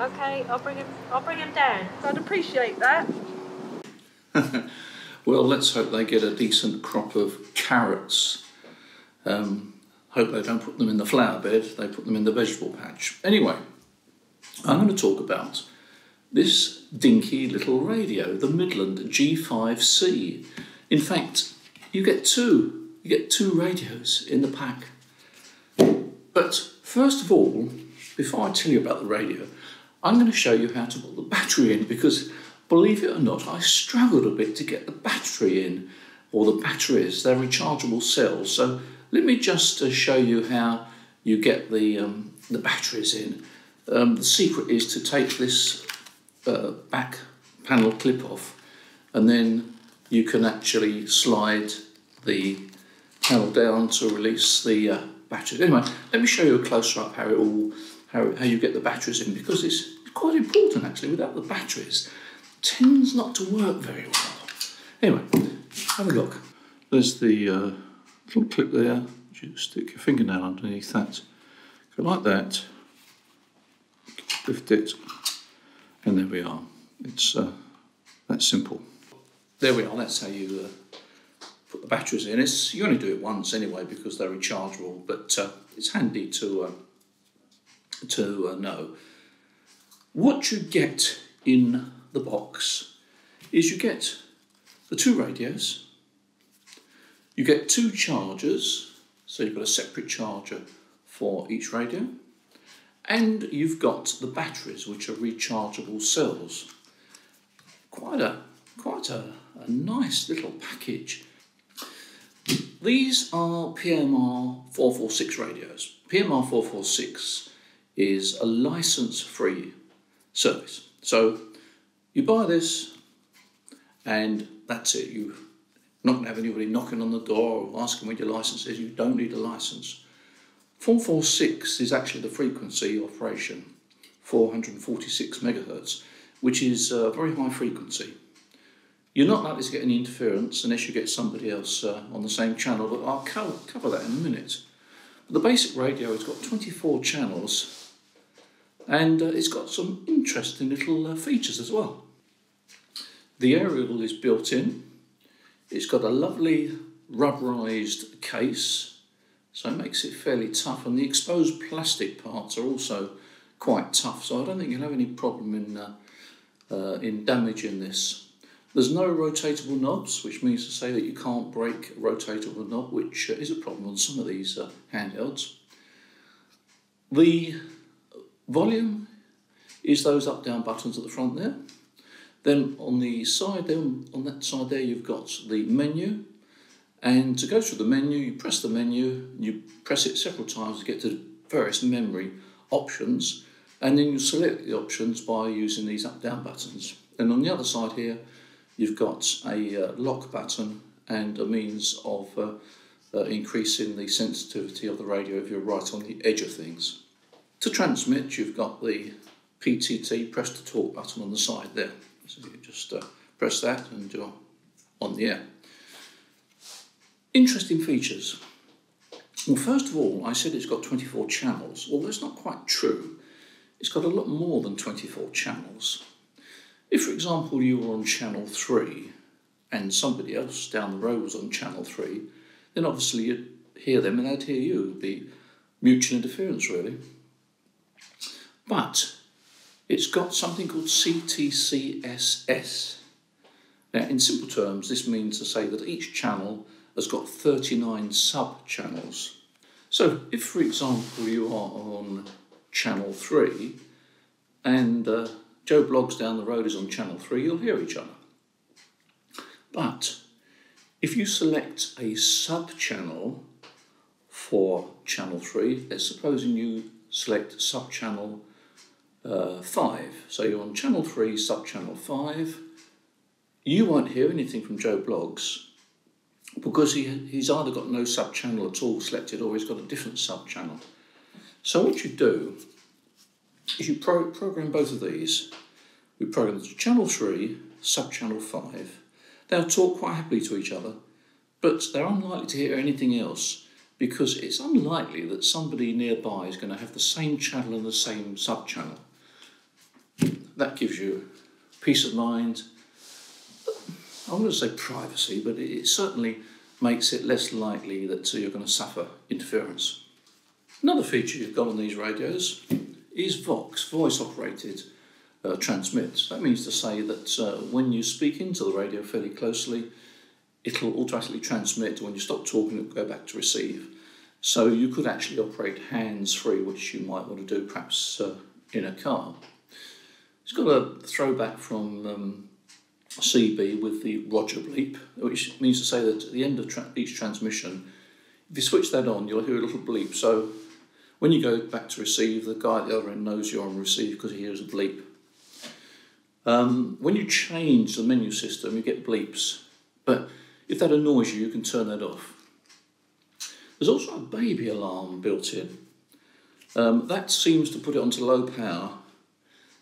Okay, I'll bring him down. I'd appreciate that. Well, let's hope they get a decent crop of carrots. Hope they don't put them in the flower bed, they put them in the vegetable patch. Anyway, I'm going to talk about this dinky little radio, the Midland G5C. In fact, you get two radios in the pack. But first of all, before I tell you about the radio, I'm going to show you how to put the battery in, because believe it or not, I struggled a bit to get the battery in, or the batteries. They're rechargeable cells. So let me just show you how you get the batteries in. The secret is to take this back panel clip off, and then you can actually slide the panel down to release the batteries. Anyway, let me show you a closer up how you get the batteries in, because it's quite important actually. Without the batteries, it tends not to work very well. Anyway, have a look. There's the little clip there. You stick your fingernail underneath that. Go like that. Lift it, and there we are. It's that simple. There we are. That's how you put the batteries in. You only do it once anyway because they're rechargeable, but it's handy to know. What you get in the box is you get the two radios, you get two chargers, so you've got a separate charger for each radio, and you've got the batteries, which are rechargeable cells. Quite a nice little package. These are PMR 446 radios. PMR 446 is a license-free service. So you buy this and that's it. You're not going to have anybody knocking on the door or asking what your license is. You don't need a license. 446 is actually the frequency operation, 446 megahertz, which is a very high frequency. You're not likely to get any interference unless you get somebody else on the same channel, but I'll cover that in a minute. But the basic radio has got 24 channels, and it's got some interesting little features as well. The aerial is built in. It's got a lovely rubberised case, so it makes it fairly tough, and the exposed plastic parts are also quite tough, so I don't think you'll have any problem in damaging this. There's no rotatable knobs, which means to say that you can't break a rotatable knob, which is a problem on some of these handhelds. The volume is those up-down buttons at the front there. Then on the side there, on that side there, you've got the menu. And to go through the menu, you press the menu, you press it several times to get to various memory options, and then you select the options by using these up-down buttons. And on the other side here, you've got a lock button and a means of increasing the sensitivity of the radio if you're right on the edge of things. To transmit, you've got the PTT, press to talk button on the side there. So you just press that and you're on the air. Interesting features. Well, first of all, I said it's got 24 channels. Well, that's not quite true. It's got a lot more than 24 channels. If, for example, you were on channel 3 and somebody else down the road was on channel 3, then obviously you'd hear them and they'd hear you. It would be mutual interference, really. But it's got something called CTCSS. Now, in simple terms, this means to say that each channel has got 39 sub-channels. So if, for example, you are on channel 3 and Joe Bloggs down the road is on channel 3, you'll hear each other. But if you select a sub-channel for channel 3, let's suppose you select sub-channel 5. So you're on channel 3, sub-channel 5. You won't hear anything from Joe Bloggs because he's either got no sub-channel at all selected or he's got a different sub-channel. So what you do is you program both of these. We program to channel 3, sub-channel 5. They'll talk quite happily to each other, but they're unlikely to hear anything else because it's unlikely that somebody nearby is going to have the same channel and the same sub-channel. that gives you peace of mind. I'm going to say privacy, but it certainly makes it less likely that you're going to suffer interference. Another feature you've got on these radios is Vox, voice-operated transmit. That means to say that when you speak into the radio fairly closely, it'll automatically transmit. When you stop talking, it'll go back to receive. So you could actually operate hands-free, which you might want to do perhaps in a car. It's got a throwback from CB with the Roger bleep, which means to say that at the end of each transmission, if you switch that on, you'll hear a little bleep. So when you go back to receive, the guy at the other end knows you're on receive because he hears a bleep. When you change the menu system, you get bleeps, but if that annoys you, you can turn that off. There's also a baby alarm built in. That seems to put it onto low power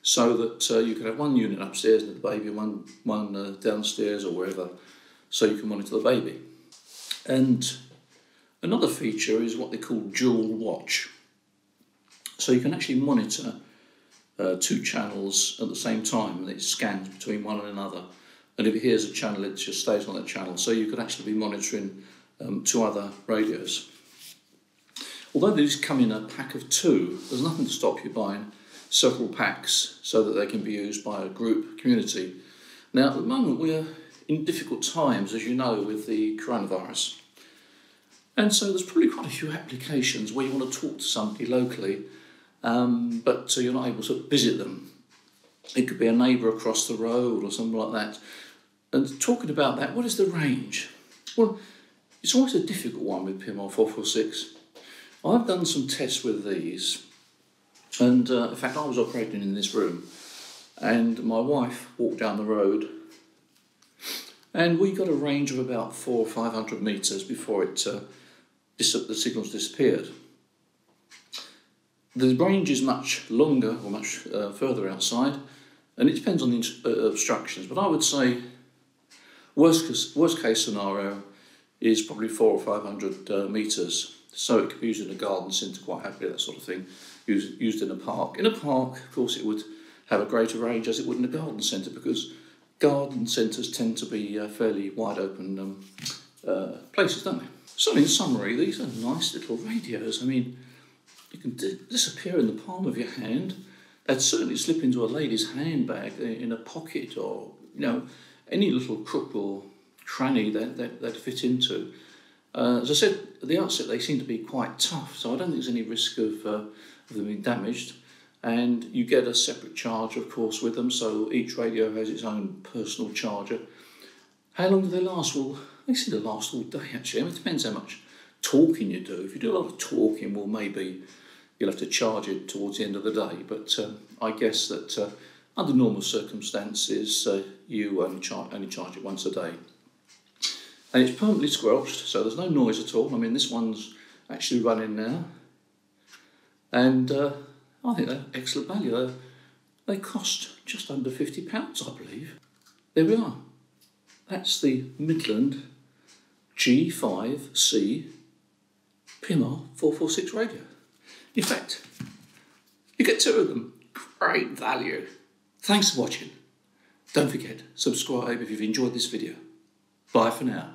so that you can have one unit upstairs and the baby, one downstairs or wherever, so you can monitor the baby. And another feature is what they call dual watch. So you can actually monitor two channels at the same time, and it scans between one and another. And if it hears a channel, it just stays on that channel. So you could actually be monitoring two other radios. Although these come in a pack of two, there's nothing to stop you buying several packs so that they can be used by a group community. Now, at the moment, we're in difficult times, as you know, with the coronavirus. And so there's probably quite a few applications where you want to talk to somebody locally, but you're not able to visit them. It could be a neighbour across the road or something like that. And talking about that, what is the range? Well, it's always a difficult one with PIMR 446. I've done some tests with these, and in fact I was operating in this room, and my wife walked down the road, and we got a range of about 400 or 500 metres before the signals disappeared. The range is much longer, or much further outside, and it depends on the obstructions, but I would say worst case scenario is probably 400 or 500 metres. So it could be used in a garden centre quite happily, that sort of thing, used in a park. In a park, of course, it would have a greater range as it would in a garden centre, because garden centres tend to be fairly wide open places, don't they? So in summary, these are nice little radios. I mean, you can disappear in the palm of your hand. They'd certainly slip into a lady's handbag in a pocket, or, you know, any little crook or cranny they'd fit into. As I said at the outset, they seem to be quite tough, so I don't think there's any risk of them being damaged. And you get a separate charger, of course, with them, so each radio has its own personal charger. How long do they last? Well, they seem to last all day, actually. I mean, it depends how much talking you do. If you do a lot of talking, well, maybe you'll have to charge it towards the end of the day. But I guess that under normal circumstances, you only charge it once a day. And it's permanently squelched, so there's no noise at all. I mean, this one's actually running now. And I think they're excellent value. They cost just under £50, I believe. There we are. That's the Midland G5C PIMR 446 radio. In fact, you get two of them. Great value. Thanks for watching. Don't forget, subscribe if you've enjoyed this video. Bye for now.